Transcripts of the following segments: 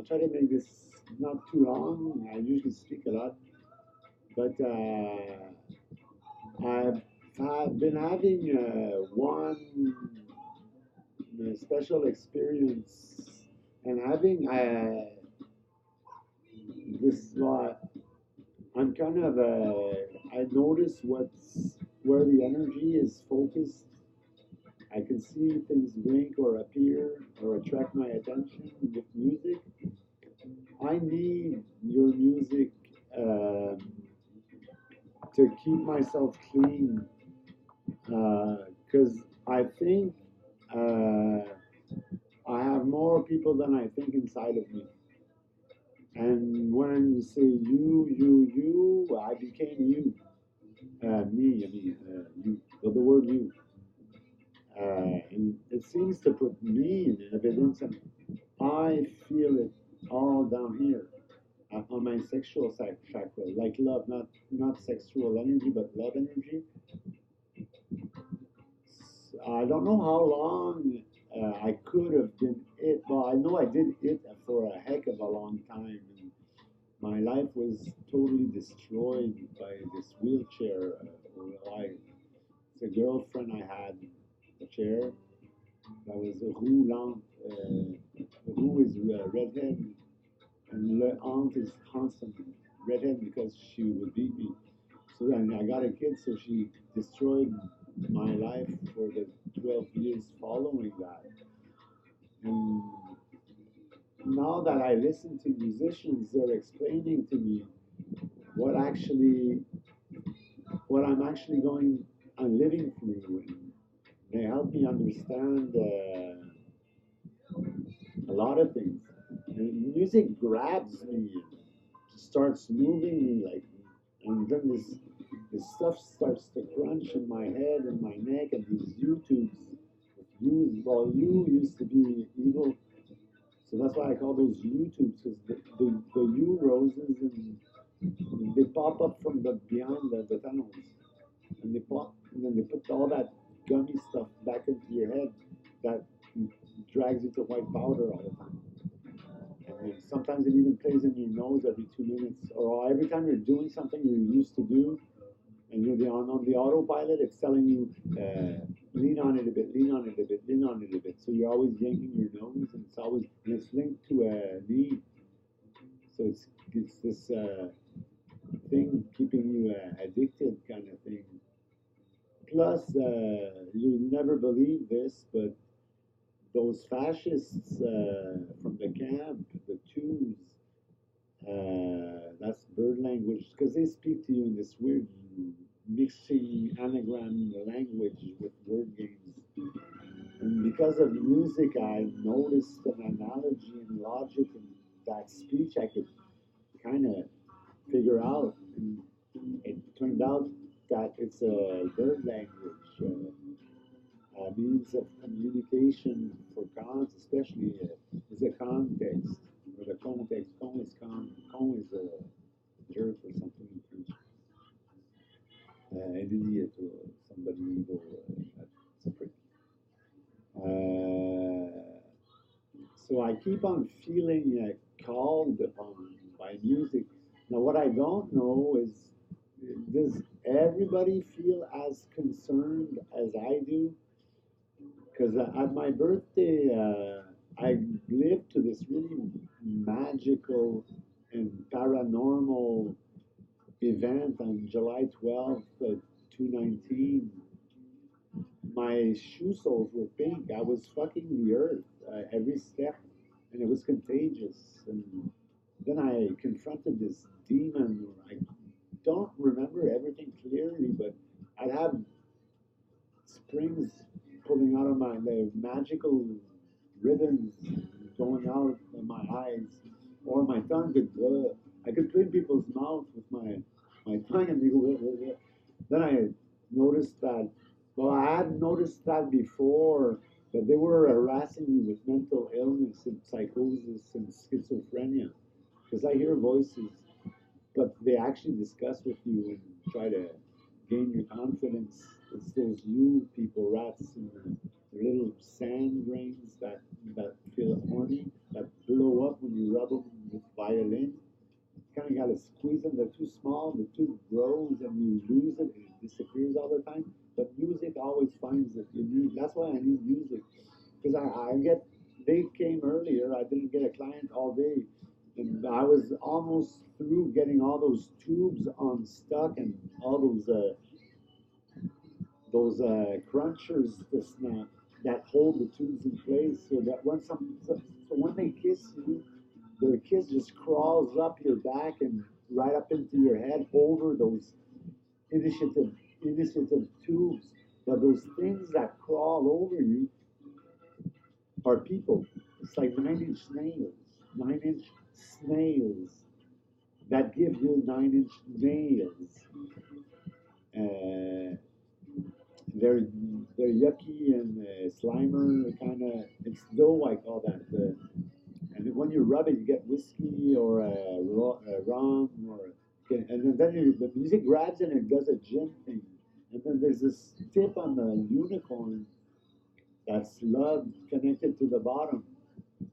try to make this not too long. I usually speak a lot, but I've been having one special experience and having this. I'm kind of I notice where the energy is focused. I can see things blink or appear or attract my attention with music. I need your music um to keep myself clean because I think uh, I have more people than I think inside of me. And when you say you, I became you. You. The word you. And it seems to put me in evidence, and I feel it all down here on my sexual chakra, like love, not sexual energy, but love energy. I don't know how long I could have been it. Well, I know I did it for a heck of a long time. And my life was totally destroyed by this wheelchair. It's a girlfriend I had, a chair that was a roulant. Roux is redhead, and Le aunt is constant redhead because she would beat me. So then I got a kid, so she destroyed my life for the 12 years following that. And now that I listen to musicians, they're explaining to me what actually, what I'm actually going, I'm living through. And they help me understand a lot of things. And music grabs me and starts moving me like, and then this stuff starts to crunch in my head and my neck, and these YouTubes. Well, you used to be evil, so that's why I call those YouTubes, because the U roses and they pop up from the behind the tunnels, and they pop, and then they put all that gummy stuff back into your head that drags you to white powder all the time. And sometimes it even plays in your nose every 2 minutes, or every time you're doing something you used to do, and you're on the autopilot. It's telling you lean on it a bit, lean on it a bit, lean on it a bit. So you're always yanking your nose, and it's linked to a knee. So it's this thing keeping you addicted kind of thing. Plus, you never believe this, but those fascists from the camp, the twos, that's bird language, because they speak to you in this weird mixing anagram language with word games. And because of music, I noticed an analogy and logic in that speech I could kind of figure out. And it turned out that it's a bird language, a means of communication for cons, especially is a context, or the context. Con is a jerk or something in French. An idiot or somebody evil. That's a prick. Uh, so I keep on feeling called upon by music. Now, what I don't know is, does everybody feel as concerned as I do? Because at my birthday, I lived to this really magical and paranormal event on July 12th, 2019. My shoe soles were pink. I was fucking the earth every step, and it was contagious. And then I confronted this demon. I don't remember everything clearly, but I'd have springs pulling out of the magical ribbons going out of my eyes, or my tongue could. I could clean people's mouth with my tongue, and they go. Then I noticed that. Well, I had noticed that before, that they were harassing me with mental illness and psychosis and schizophrenia, because I hear voices, but they actually discuss with you and try to gain your confidence. It's those you people, rats, and the little sand grains that feel horny, that blow up when you rub them. when they're too small, the tube grows and you lose it, it disappears all the time. But music always finds it. You need. That's why I need music because I get. They came earlier. I didn't get a client all day, and I was almost through getting all those tubes unstuck and all those crunchers to snap that hold the tubes in place, so that when they kiss you, their kiss just crawls up your back and right up into your head over those initiative initiative tubes. But those things that crawl over you are people. It's like 9 inch nails, 9 inch snails that give you 9 inch nails. Uh, they're they're yucky and slimer kind of. It's dough I call that. And when you rub it, you get whiskey or rum, or and then the music grabs it and it does a gin thing. And then there's this tip on the unicorn that's love connected to the bottom.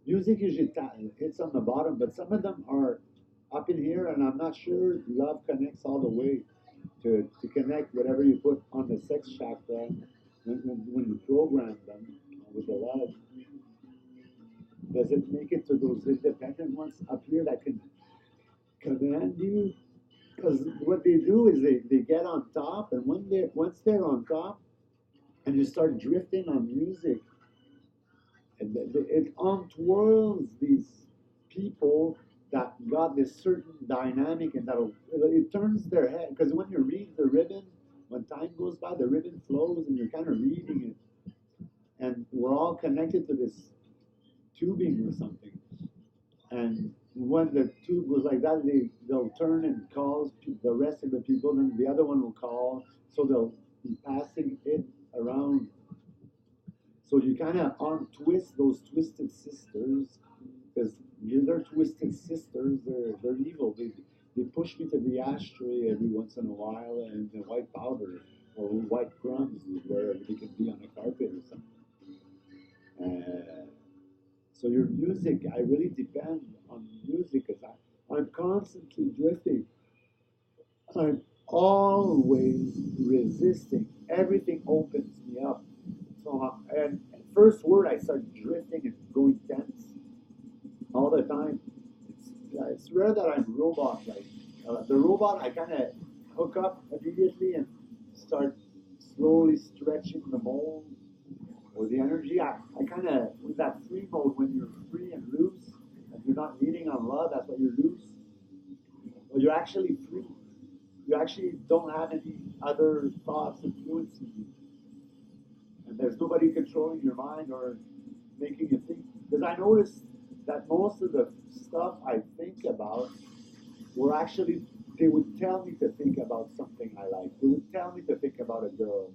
Music usually hits on the bottom, but some of them are up in here, and I'm not sure love connects all the way to connect whatever you put on the sex chakra when you program them with the love. Does it make it to those independent ones up here that can command you? Because what they do is they get on top, and once they're on top, and you start drifting on music, and it untwirls these people that got this certain dynamic, and it turns their head. Because when you read the ribbon, when time goes by, the ribbon flows, and you're kind of reading it, and we're all connected to this tubing or something. And when the tube goes like that, they'll turn and call the rest of the people, and the other one will call. So they'll be passing it around. So you kind of untwist those twisted sisters, because they're twisted sisters. They're evil. They push me to the ashtray every once in a while, and the white powder or white crumbs wherever they can be on a carpet or something. So your music, I really depend on music because I'm constantly drifting. I'm always resisting. Everything opens me up. So, and first word, I start drifting and going tense all the time. It's rare that I'm robot like. The robot, I kind of hook up immediately and start slowly stretching the mold or the energy. I kind of, with that free mode, when you're free and loose and you're not leaning on love, that's why you're loose. Well, you're actually free. You actually don't have any other thoughts influencing you. And there's nobody controlling your mind or making you think. Because I noticed that most of the stuff I think about were actually, they would tell me to think about something I like. They would tell me to think about a girl.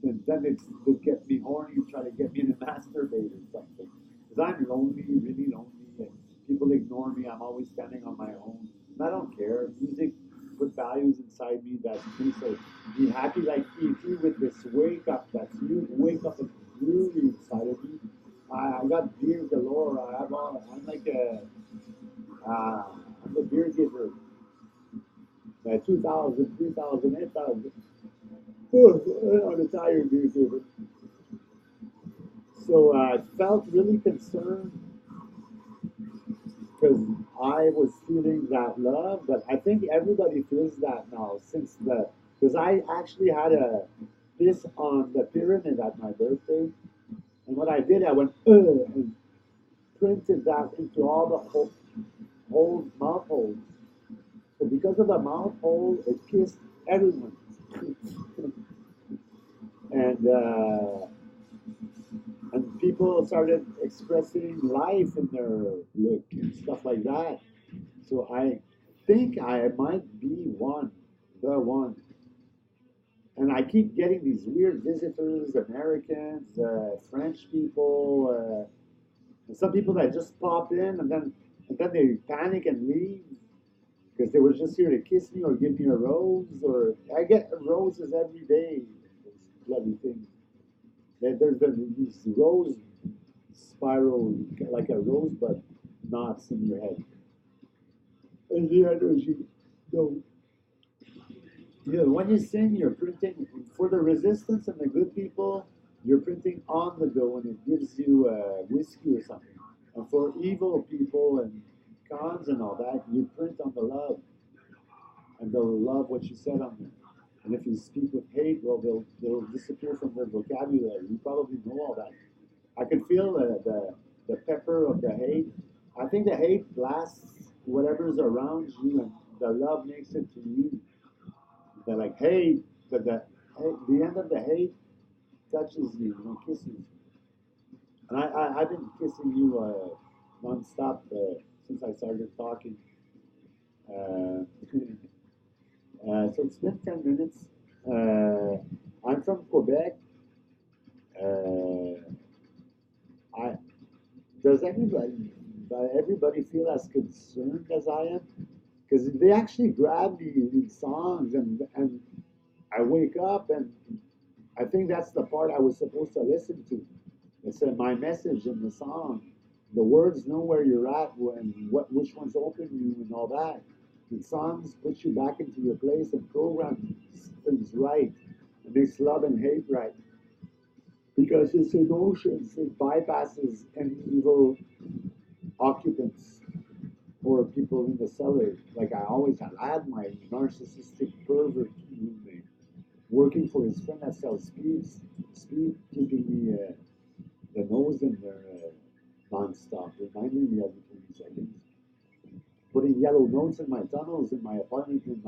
And then they'd get me horny and try to get me to masturbate or something. Because I'm lonely, really lonely, and people ignore me. I'm always standing on my own. And I don't care. Music put values inside me that makes me be happy like E.T. with this wake up. That's you. Wake up and really inside of me. I got beer galore. I'm like I'm a beer giver. 2,000, 3,000, 8,000. I'm a tired beer giver. So I felt really concerned because I was feeling that love, but I think everybody feels that now because I actually had this on the pyramid at my birthday, and what I did, I went and printed that into all the holes, mouth holes. So because of the mouth hole, it kissed everyone, and and people started expressing life in their look and stuff like that. So I think I might be the one. And I keep getting these weird visitors, Americans, French people, and some people that just pop in and then they panic and leave because they were just here to kiss me or give me a rose. Or I get roses every day. Those bloody things. There's these rose spiral, like a rosebud knots in your head. And the energy. So, yeah, when you sing, you're printing for the resistance and the good people. You're printing on the go, and it gives you whiskey or something. And for evil people and cons and all that, you print on the love, and they'll love what you said on there. And if you speak with hate, well, they'll disappear from their vocabulary. You probably know all that. I could feel the pepper of the hate. I think the hate blasts whatever's around you, and the love makes it to you. They're like hate, but the end of the hate touches you, kisses you. And I've been kissing you nonstop since I started talking. Uh, so it's been 10 minutes. I'm from Quebec. Uh, I does everybody feel as concerned as I am? Because they actually grab me in songs, and I wake up and I think that's the part I was supposed to listen to. It's my message in the song. The words know where you're at and which ones open you and all that. The songs put you back into your place and program things right. It makes love and hate right because it's emotions. It bypasses any evil occupants or people in the cellar. Like I always had. I had my narcissistic pervert roommate working for his friend that sells speed, keeping me the nose in there non-stop, reminding me every 20 seconds. Putting yellow notes in my tunnels, in my apartment, in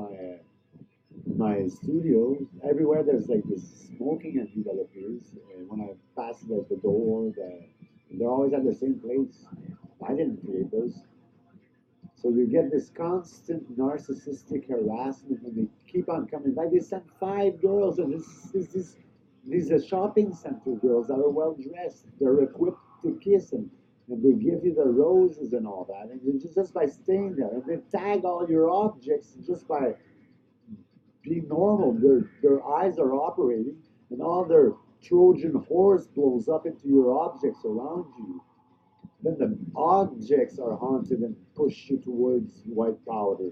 my studio. Everywhere there's like this smoking entry that appears. When I pass the door, they're always at the same place. I didn't create those. So you get this constant narcissistic harassment, and they keep on coming back. They sent 5 girls, and these are shopping center girls that are well dressed. They're equipped to kiss, and they give you the roses and all that, and just by staying there, and they tag all your objects just by being normal. Their eyes are operating, and all their Trojan horse blows up into your objects around you. Then the objects are haunted and push you towards white powder.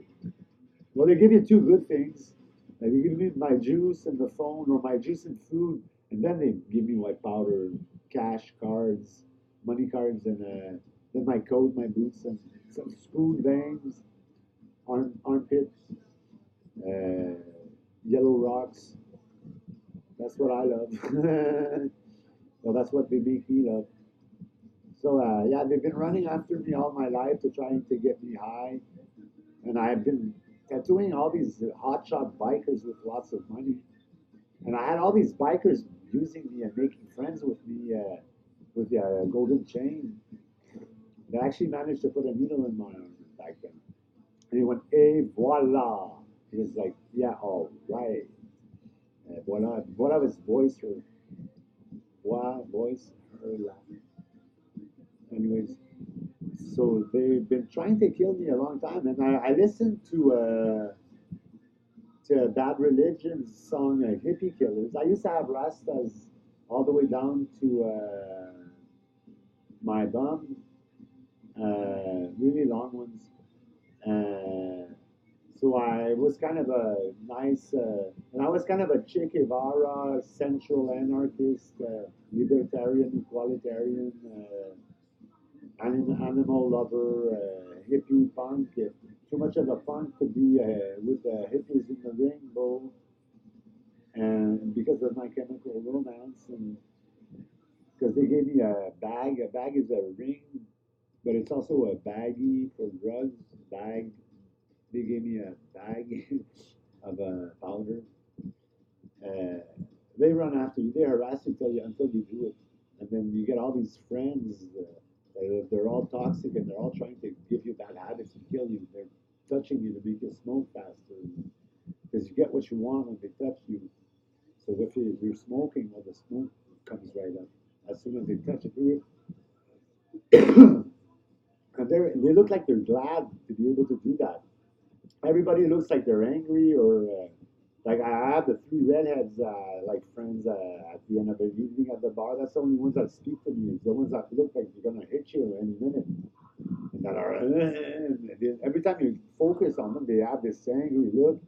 Well, they give you two good things. They give me my juice and the phone, or my juice and food, and then they give me white powder, cash, cards, money cards, and then my coat, my boots, and some spoon veins, armpit, uh, yellow rocks. That's what I love. Well, that's what they make me love. So yeah, they've been running after me all my life to trying to get me high, and I've been tattooing all these hotshot bikers with lots of money, and I had all these bikers using me and making friends with the golden chain. They actually managed to put a needle in my arm back then, and he went, "Et voila!" He was like, "Yeah, all right." Voila, voila was voice or voice her laugh. Anyways, so they've been trying to kill me a long time, and I listened to Bad Religion's song "Hippie Killers." I used to have rastas all the way down to my bum, really long ones. Uh, so I was kind of a nice, and I was kind of a Che Guevara, central anarchist, libertarian, equalitarian. Animal lover, hippie punk. Too much of a punk to be with the hippies in the rainbow, and because of my chemical romance, and because they gave me a bag. A bag is a ring, but it's also a baggie for drugs. Bag. They gave me a bag of powder. Uh, they run after you. They harass you until you do it, and then you get all these friends. They're all toxic, and they're all trying to give you bad habits and kill you. They're touching you to make you smoke faster because you get what you want when they touch you. So if you're smoking, well, the smoke comes right up as soon as they touch it. And they look like they're glad to be able to do that. Everybody looks like they're angry or like I have the three redheads like friends at the end of the evening at the bar. That's the only ones that speak to me. It's the ones that look like they're gonna hit you any minute. And that are every time you focus on them, they have this angry look.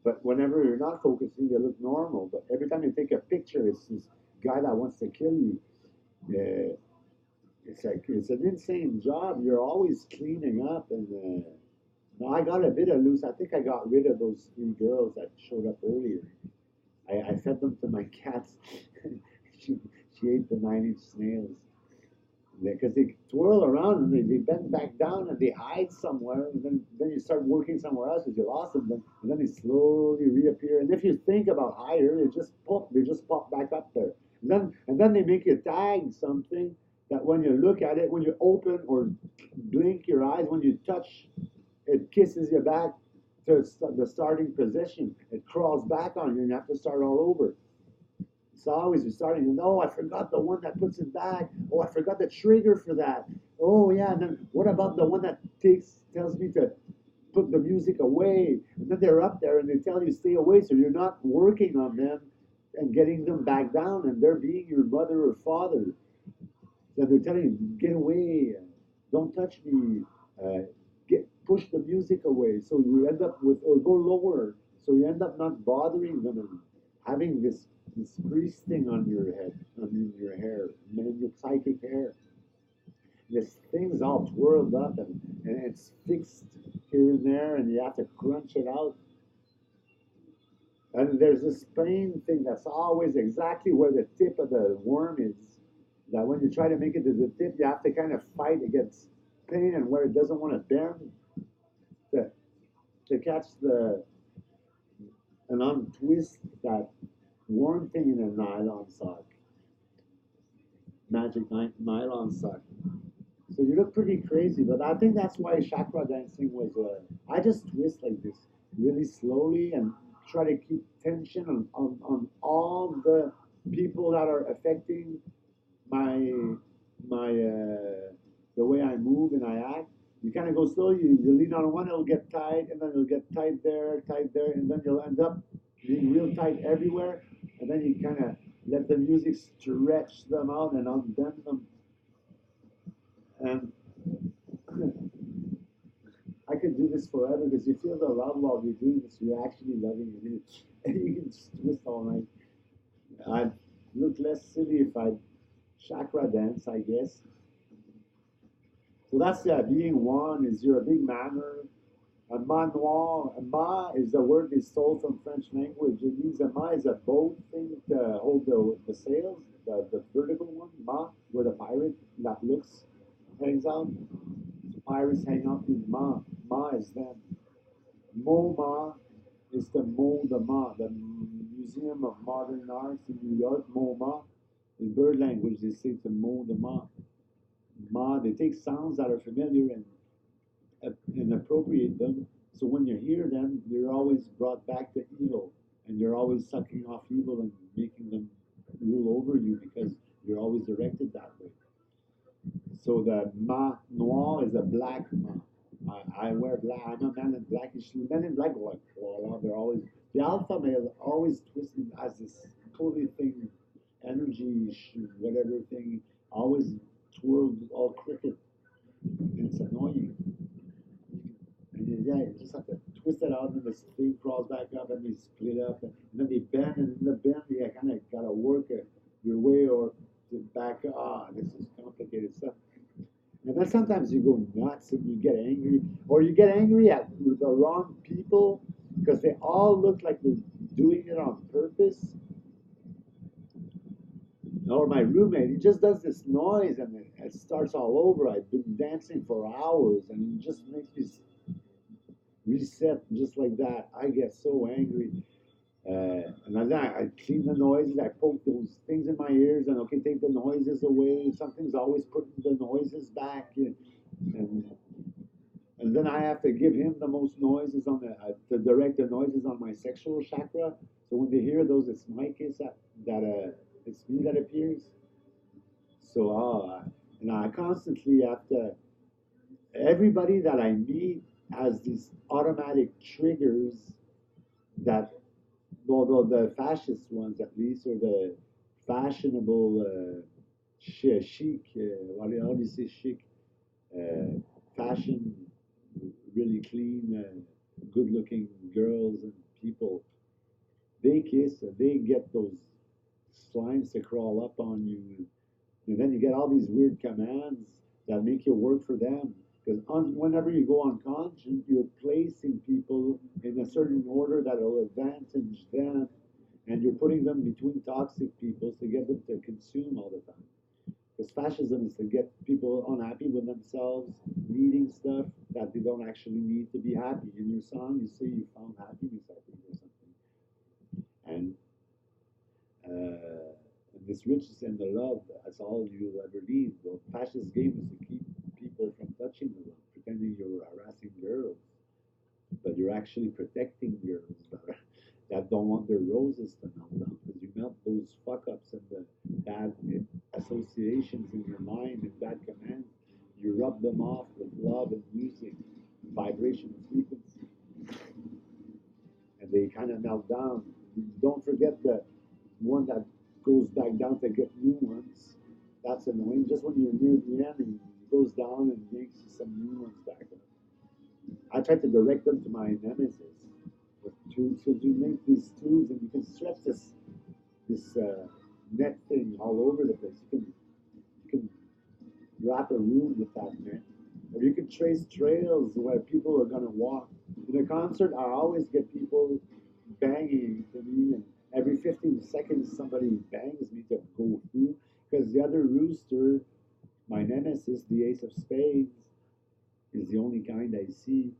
But whenever you're not focusing, they look normal. But every time you take a picture, it's this guy that wants to kill you. Uh, it's like it's an insane job. You're always cleaning up, and no, I got a bit of loose. I think I got rid of those three girls that showed up earlier. I fed them to my cats. she she ate the 9-inch snails because they twirl around and they bend back down and they hide somewhere, and then you start working somewhere else because you lost them, and then they slowly reappear. And if you think about higher, they just pop back up there. And then they make you tag something that when you look at it, when you open or blink your eyes, when you touch, it kisses you back to the starting position. It crawls back on you, and you have to start all over. It's always starting, and oh, I forgot the one that puts it back. Oh, I forgot the trigger for that. Oh, yeah, and then what about the one that tells me to put the music away? And then they're up there and they tell you stay away, so you're not working on them and getting them back down, and they're being your mother or father. So they're telling you, get away, don't touch me, push the music away. So you end up with, or go lower. So you end up not bothering them and having this grease thing on your head, on your hair, and your psychic hair. This thing's all twirled up and it's fixed here and there, and you have to crunch it out. And there's this pain thing that's always exactly where the tip of the worm is. That when you try to make it to the tip, you have to kind of fight against pain, and where it doesn't want to bend to, to catch and untwist that worm thing in a nylon sock, magic nylon sock. So you look pretty crazy, but I think that's why chakra dancing was. I just twist like this, really slowly, and try to keep tension on all the people that are affecting my the way I move and I act. You kind of go slowly. You lean on one, it'll get tight, and then it'll get tight there, and then you'll end up being real tight everywhere. And then you kind of let the music stretch them out and undent them. And I could do this forever because you feel the love while you're doing this. You're actually loving it. And you can just twist all night. I'd look less silly if I chakra dance, I guess. So that's being one is you're a big manner. A manoir, a ma is a word they stole from French language. It means a ma is a boat thing to hold the sails, the vertical one, ma, where the pirate that looks hangs out. Pirates hang out in ma. Ma is them. MoMA is the MoMA, the Museum of Modern Arts in New York. MoMA. In bird language, they say to MoMA. Ma, they take sounds that are familiar and appropriate them. So when you hear them, you're always brought back to evil, and you're always sucking off evil and making them rule over you because you're always directed that way. So the ma noir is a black ma. I wear black. I'm a man in black. Men in black, like they're always the alpha male always twisted as this totally thing, energy, whatever thing, always twirled all crooked. And it's annoying. And yeah, you just have to twist it out, and the thing crawls back up, and they split up, and then they bend, and in the bend, you kind of gotta work your way or to back. This is complicated stuff. And then sometimes you go nuts and you get angry, or you get angry at the wrong people because they all look like they're doing it on purpose. Or my roommate, he just does this noise and it starts all over. I've been dancing for hours and it just makes me reset just like that. I get so angry. And then I clean the noises. I poke those things in my ears and okay, take the noises away. Something's always putting the noises back, and then I have to give him the most noises on to direct the noises on my sexual chakra. So when they hear those, it's my case that it's me that appears. So and I constantly have to. Everybody that I meet has these automatic triggers that although the fascist ones at least, or the fashionable chic, how do you say chic? Fashion, really clean, good-looking girls and people, they kiss, they get those slimes to crawl up on you, and then you get all these weird commands that make you work for them. Because whenever you go unconscious, you're placing people in a certain order that will advantage them, and you're putting them between toxic people to get them to consume all the time. Because fascism is to get people unhappy with themselves, needing stuff that they don't actually need to be happy. In your song, you say you found happiness, I think, or something. And this riches and the love, that's all you'll ever need. The fascist game is to keep people from touching the love, pretending you're harassing girls, but you're actually protecting girls that don't want their roses to melt down, because you melt those fuck ups and the bad associations in your mind and bad commands. You rub them off with love and music, vibration and frequency, and they kind of melt down. Don't forget the one that goes back down to get new ones. That's annoying. Just when you're near the end, he goes down and makes some new ones back up. I try to direct them to my nemesis with tubes, because you make these tubes and you can stretch this net thing all over the place. You can wrap a room with that net, or you can trace trails where people are gonna walk. In a concert, I always get people banging to me, and every 15 seconds somebody bangs me to go through, because the other rooster, my nemesis, the ace of spades, is the only kind I see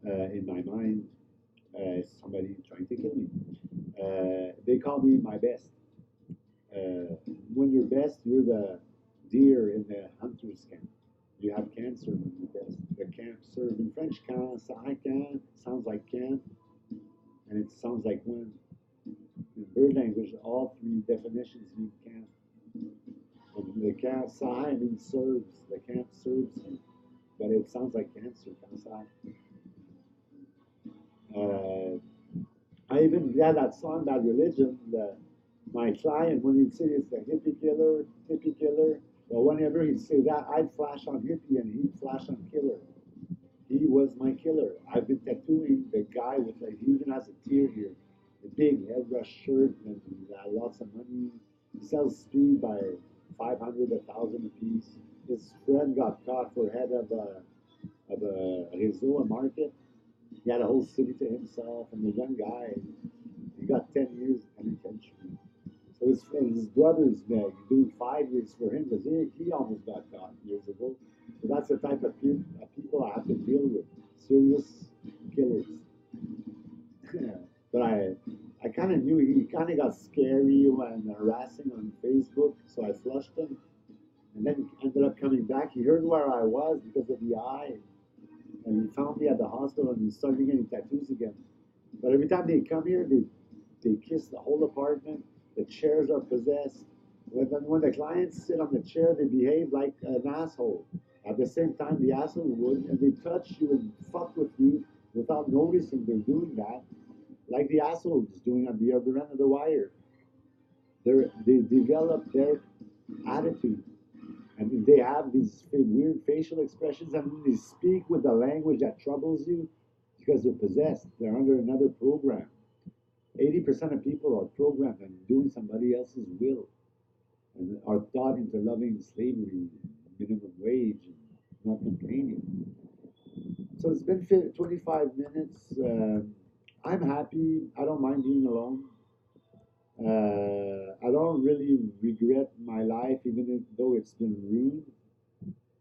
in my mind. Somebody trying to kill me. They call me my best. When you're best, you're the deer in the hunter's camp. You have cancer when you're best. The camp serve in French, can, sounds like can, and it sounds like when. In bird language, all three definitions mean camp. And the camp sai means serves. The camp serves you, but it sounds like cancer. I even had that song about religion. My client, when he'd say it's the hippie killer, well, whenever he'd say that, I'd flash on hippie and he'd flash on killer. He was my killer. I've been tattooing the guy with, like, he even has a tear here, a big headrush shirt, and lots of money. He sells speed by 500, 1,000 a piece. His friend got caught for head of a réseau, a market. He had a whole city to himself, and the young guy, he got 10 years penitentiary. So his brother's doing 5 years for him, because he almost got caught years ago. So that's the type of people I have to deal with, serious killers. But I kind of knew he kind of got scary and harassing on Facebook, so I flushed him. And then he ended up coming back. He heard where I was because of the eye, and he found me at the hospital, and he started getting tattoos again. But every time they come here, they kiss the whole apartment. The chairs are possessed. When the clients sit on the chair, they behave like an asshole. At the same time, the asshole would, and they touch you and fuck with you without noticing they're doing that, like the asshole is doing on the other end of the wire. They develop their attitude, and they have these weird facial expressions, and they speak with the language that troubles you because they're possessed. They're under another program. 80% of people are programmed and doing somebody else's will, and are taught into loving slavery, minimum wage, and not complaining. So it's been 25 minutes. I'm happy. I don't mind being alone. I don't really regret my life, even though it's been rude.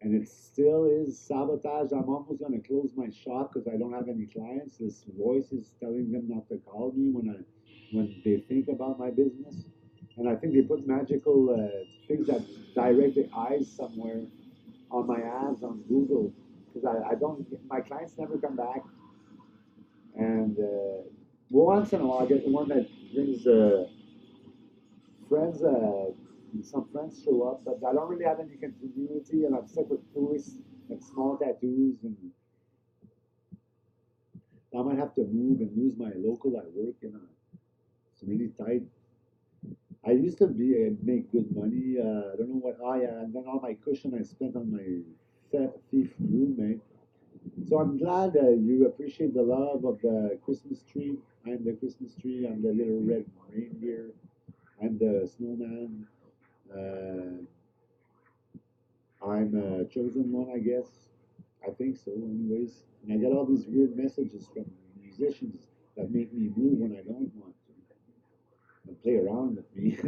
And it still is sabotage. I'm almost going to close my shop because I don't have any clients. This voice is telling them not to call me when they think about my business. And I think they put magical things that direct the eyes somewhere on my ads on Google, because I don't, my clients never come back. And once in a while I get one that brings friends, some friends show up, but I don't really have any continuity, and I'm stuck with tourists and small tattoos, and I might have to move and lose my local I work in. It's really tight. I used to make good money. I don't know what. Oh yeah, and then all my cushion I spent on my thief roommate. So I'm glad you appreciate the love of the Christmas tree. I'm the Christmas tree. I'm the little red reindeer. I'm the snowman. Uh, I'm a chosen one, I guess. I think so, anyways. And I get all these weird messages from musicians that make me move when I don't want to and play around with me.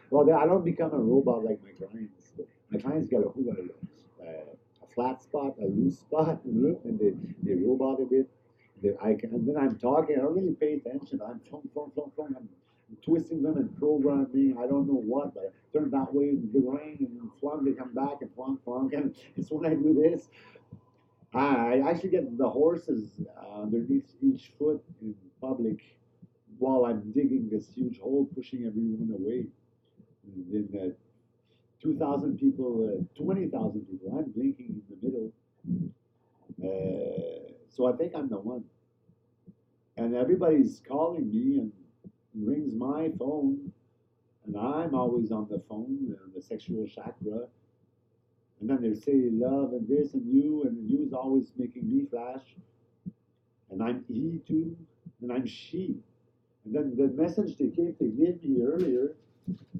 Well, I don't become a robot like my clients. My clients get a flat spot, a loose spot, and they robot a bit. And then I'm talking. I don't really pay attention. I'm I'm twisting them and programming. I don't know what, but I turn that way, the rain, and flunk. They come back and flunk. And it's when I do this, I actually get the horses underneath each foot in public while I'm digging this huge hole, pushing everyone away. And then 2,000 people, 20,000 people, I'm blinking in the middle. So I think I'm the one. And everybody's calling me and rings my phone, and I'm always on the phone, the sexual chakra. And then they say love and this and you's always making me flash. And I'm he too, and I'm she. And then the message they came to give me earlier,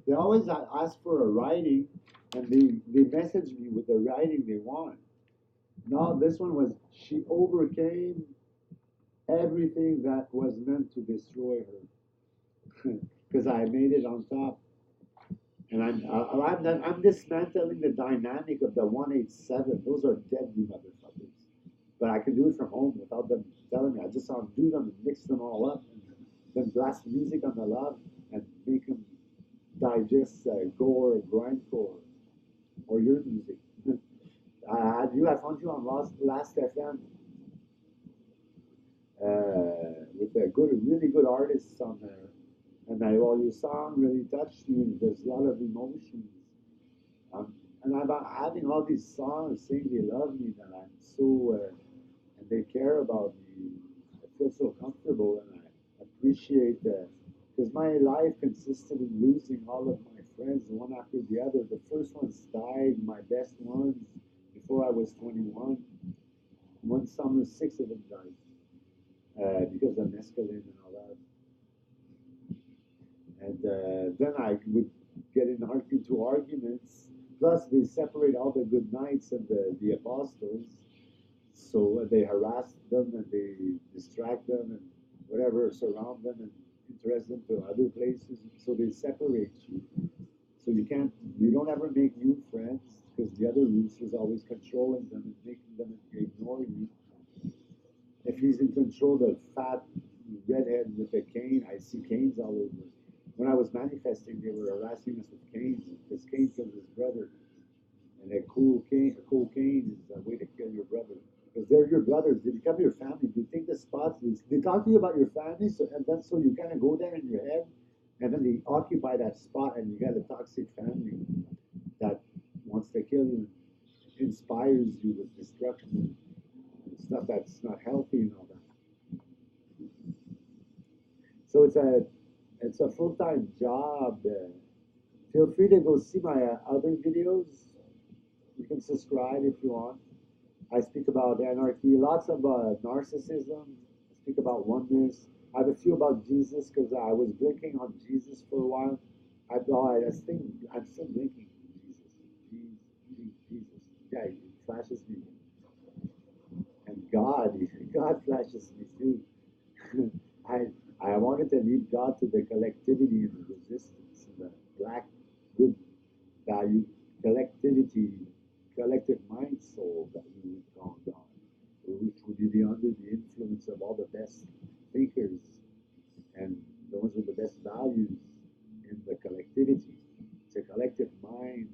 they always ask for a writing, and they message me with the writing they want. Now this one was, she overcame everything that was meant to destroy her, because I made it on top. And I'm dismantling the dynamic of the 187. Those are deadly motherfuckers. But I can do it from home without them telling me. I just undo them and mix them all up, and then blast music on the love and make them digest gore, grindcore, or your music. I found you on Last FM with a really good artists on there. And your song really touched me. There's a lot of emotions. Um, and I'm having all these songs saying they love me, that I'm so, and they care about me. I feel so comfortable, and I appreciate that. Because my life consisted in losing all of my friends one after the other. The first ones died, my best ones, before I was 21. One summer, 6 of them died because of mescaline and all that. And then I would get into arguments. Plus, they separate all the good knights and the apostles. So they harass them and they distract them and whatever, surround them and interest them to other places. So they separate you. So you don't ever make new friends because the other rooster is always controlling them and making them ignore you. If he's in control, the fat redhead with the cane, I see canes all over. When I was manifesting, they were harassing us with canes because Cain killed his brother. And cocaine is a way to kill your brother. Because they're your brothers, they become your family. They take the spots, they talk to you about your family, and then so you kind of go there in your head, and then they occupy that spot, and you got a toxic family that wants to kill you, inspires you with destruction and stuff that's not healthy and all that. So it's a full-time job. Feel free to go see my other videos. You can subscribe if you want. I speak about anarchy, lots of narcissism. I speak about oneness. I have a few about Jesus because I was blinking on Jesus for a while. I think I'm still blinking on Jesus. Yeah, he flashes me. And God flashes me too. I I wanted to lead God to the collectivity and the resistance, and the black good value, collectivity, collective mind soul that we would call God, which would be under the influence of all the best thinkers and those with the best values in the collectivity. It's a collective mind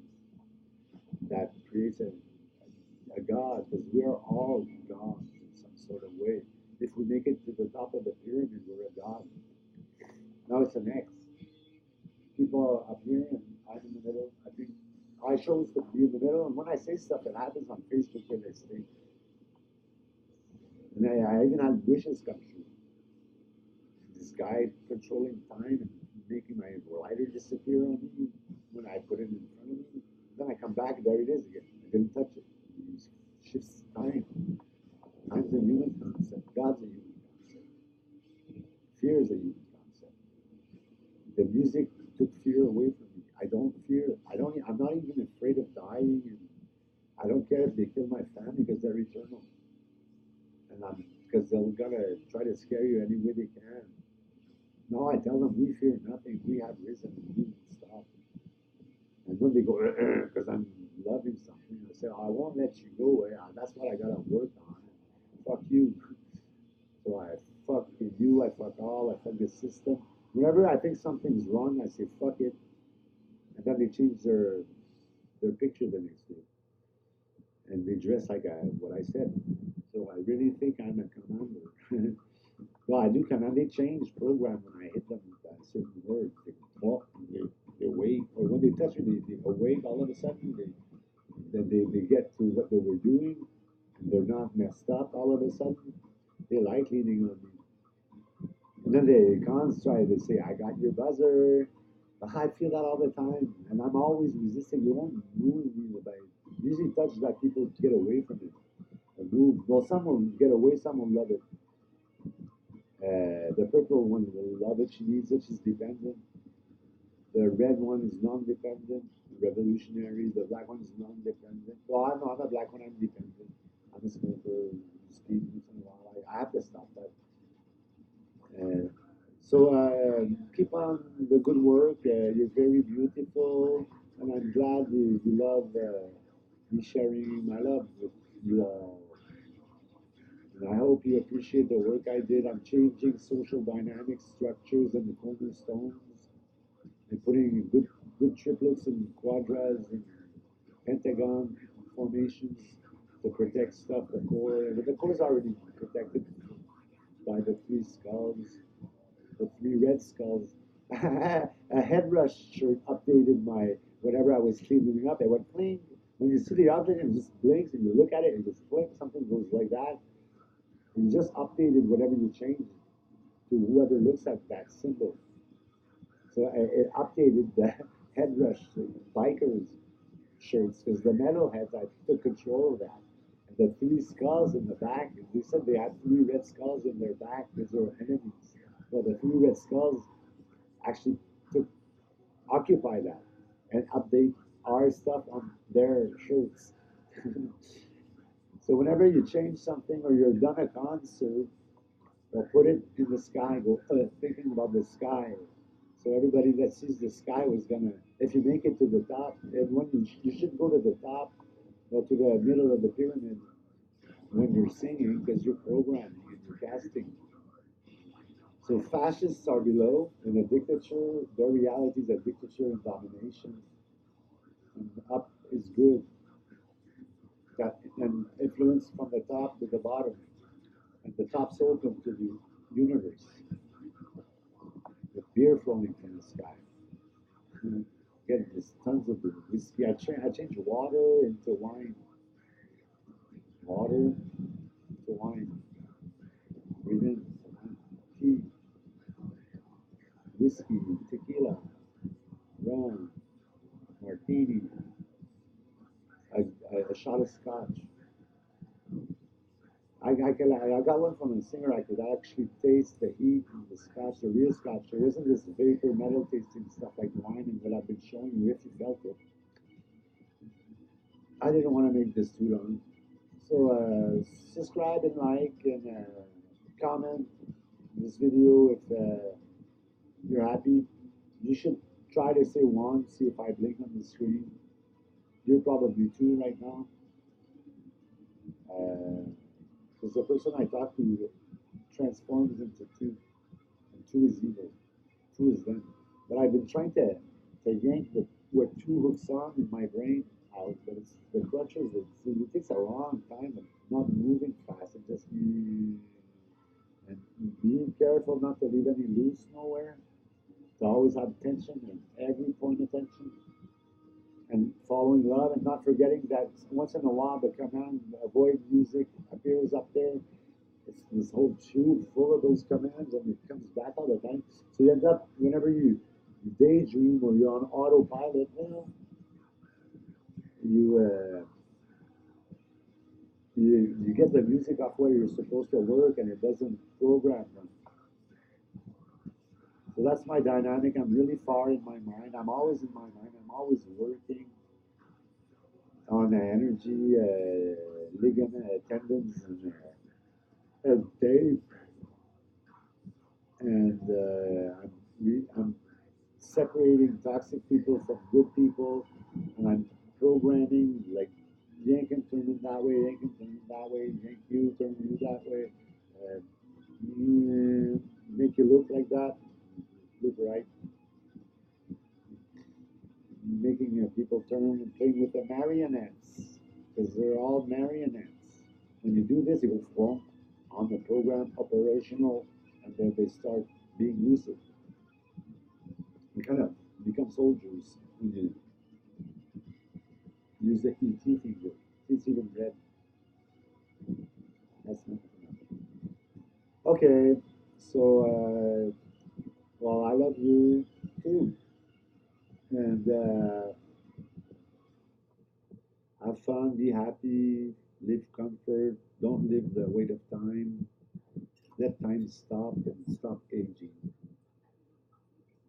that creates a God, because we are all gods in some sort of way. If we make it to the top of the pyramid, we're a God. Now it's an X. People are up here and I'm in the middle. I think I chose to be in the middle, and when I say stuff, it happens on Facebook to this thing. And I even had wishes come true. This guy controlling time and making my lighter disappear on me when I put it in front of me. Then I come back, there it is again. I didn't touch it. It shifts time. Time's in God's a human concept. Fear is a human concept. The music took fear away from me. I don't fear. I'm not even afraid of dying, and I don't care if they kill my family because they're eternal, and I'm because they're gonna try to scare you any way they can. No, I tell them we fear nothing. We have risen. We won't stop. And when they go, because I'm loving something, I say, I won't let you go. That's what I gotta work on. Fuck you. So I fuck you. I fuck all. I fuck the system. Whenever I think something's wrong, I say fuck it, and then they change their picture the next day, and they dress like what I said. So I really think I'm a commander. Well, I do command. They change program when I hit them with a certain word. They talk, they wake, or when they touch me, they awake. All of a sudden, they get to what they were doing, and they're not messed up. All of a sudden, they like leaning on me. And then the cons try to say, I got your buzzer. I feel that all the time. And I'm always resisting. You won't move me with it. Usually touch that people get away from it. Or move. Well, some will get away, some will love it. The purple one will love it. She needs it. She's dependent. The red one is non-dependent, revolutionary. The black one is non-dependent. Well, I'm not a black one. I'm dependent. I'm a smoker. Speed once in a while. I have to stop that. Uh, so keep on the good work. You're very beautiful, and I'm glad you love me sharing my love with you all. And I hope you appreciate the work I did. I'm changing social dynamics, structures, and the cornerstones, and putting good triplets and quadras and pentagon formations to protect stuff. The core, but the core is already protected by the three skulls. The three red skulls. A head rush shirt updated my whatever I was cleaning up. It went pling. When you see the object and it just blinks and you look at it and just blink, something goes like that. You just updated whatever you changed to whoever looks at that symbol. So it updated the head rush bikers shirts because the metalheads, I took control of that. And the three skulls in the back, they said they had three red skulls in their back because they were enemies. Well, the three red skulls actually took occupy that and update our stuff on their shirts. So whenever you change something or you're done a concert, they'll put it in the sky, go thinking about the sky. So everybody that sees the sky was gonna, if you make it to the top, everyone you should go to the top or to the middle of the pyramid when you're singing because you're programming and you're casting. So fascists are below in a dictature. Their reality is a dictature and domination. And up is good. That and influence from the top to the bottom. And the top's open to the universe. With beer flowing from the sky. Get this tons of whiskey. I change water into wine. Water into wine. Breathe in wine. Tea. Whiskey. Tequila. Rum. Martini. A shot of scotch. I got one from a singer. I could actually taste the heat and the scotch, the real scotch. There isn't this vapor metal tasting stuff like wine and what I've been showing you if you felt it. I didn't want to make this too long. So subscribe and like and comment this video if you're happy. You should try to say one, see if I blink on the screen. You're probably two right now. Because the person I talk to transforms into two, and two is evil, two is them. But I've been trying to yank what two hooks on in my brain out, but it's the crutches. It takes a long time of not moving fast and just and being careful not to leave any loose nowhere. To always have tension and every point of tension and following love and not forgetting that once in a while the command avoid music appears up there. It's this whole tube full of those commands and it comes back all the time. So you end up, whenever you daydream or you're on autopilot, you you get the music off where you're supposed to work and it doesn't program them. So that's my dynamic. I'm really far in my mind. I'm always in my mind. I'm always working on the energy, ligament, tendons, and tape. And I'm separating toxic people from good people. And I'm programming like yank and turn it that way, yank and turn it that way, yank you, turn you that way. Uh, make you look like that, look right, making people turn and play with the marionettes because they're all marionettes. When you do this, it goes wrong on the program, operational, and then they start being lucid. You kind of become soldiers when you use the ET finger. It's even red. That's not enough. Okay, so well, I love you too, and have fun, be happy, live comfort, don't live the weight of time. Let time stop and stop aging,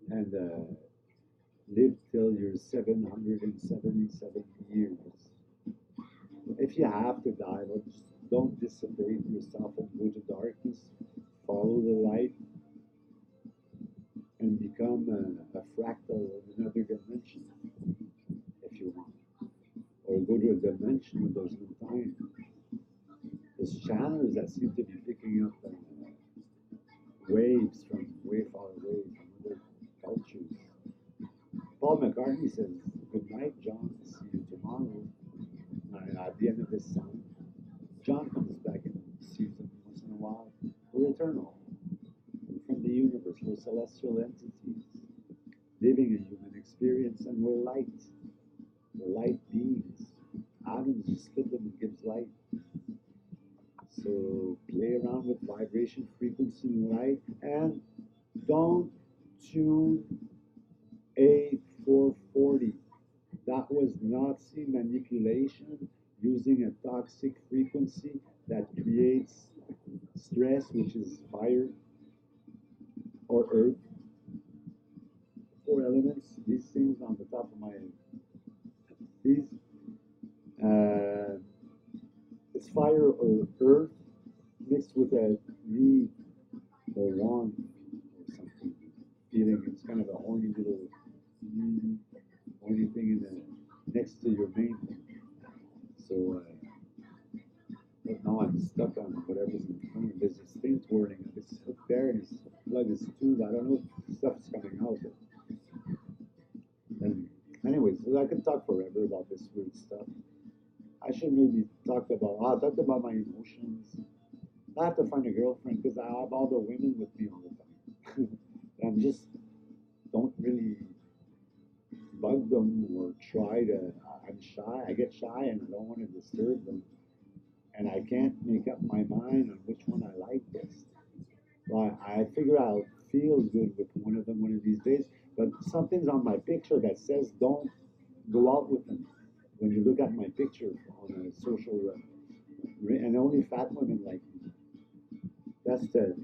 and live till you're 777 years. If you have to die, don't dissipate yourself and go to darkness. Follow the light and become a fractal of another dimension, if you want. Or go to a dimension where there's no time. There's channels that seem to be picking up waves from way far away from other cultures. Paul McCartney says, "Good night, John. See you tomorrow." At the end of this song, John comes back and sees them once in a while. We're eternal. We're from the universe. We're celestial entities living a human experience, and we're light. We're light beings. Atoms, you split them, it gives light. So play around with vibration, frequency, and light, and don't tune A440. That was Nazi manipulation using a toxic frequency that creates stress, which is fire or earth, four elements. These things on the top of my head. These, uh, it's fire or earth mixed with a need or want or something. Feeling it's kind of a horny little horny thing in the next to your main thing. So but now I'm stuck on whatever's in front of me. There's this thing twirling. It's hooked there and it's plug is tube. I don't know if stuff's coming out. And anyways, so I could talk forever about this weird stuff. I should maybe talk about. I talked about my emotions. I have to find a girlfriend because I have all the women with me all the time. I'm just don't really bug them or try to. I'm shy. I get shy and I don't want to disturb them. And I can't make up my mind on which one I like best. Well, I figure I'll feel good with one of them one of these days, but something's on my picture that says don't go out with them. When you look at my picture on a social, and only fat women like me. That's the.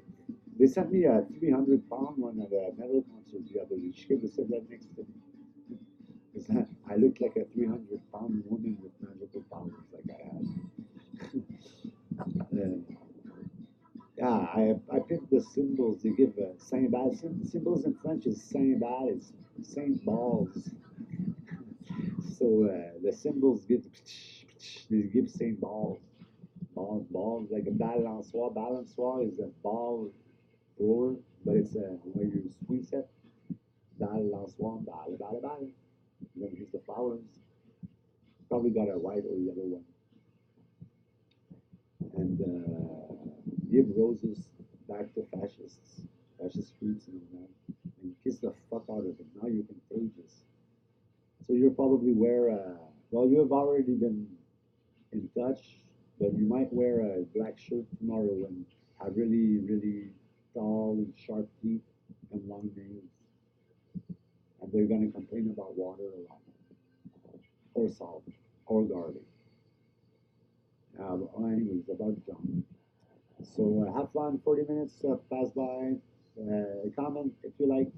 They sent me a 300-pound one at a metal concert the other week. She came to sit right next to me. Because I looked like a 300-pound woman with magical powers, like I had. Yeah, I picked the symbols. They give Saint Bal. Symbols in French is Saint Bal, it's Saint Balls. So the symbols give they give Saint Balls. Balls, like a balançoire. Balançoire is a ball thrower, but it's where you squeeze it. Balançoire, ball. Then here's the flowers. Probably got a white or yellow one. And give roses back to fascist groups and all that, and kiss the fuck out of them. Now you're contagious. So you'll probably wear well, you have already been in touch, but you might wear a black shirt tomorrow and have really, really tall and sharp teeth and long nails. And they're going to complain about water a lot, or salt, or garlic. Anyways, about John. So have fun. 40 minutes pass by. Comment if you like.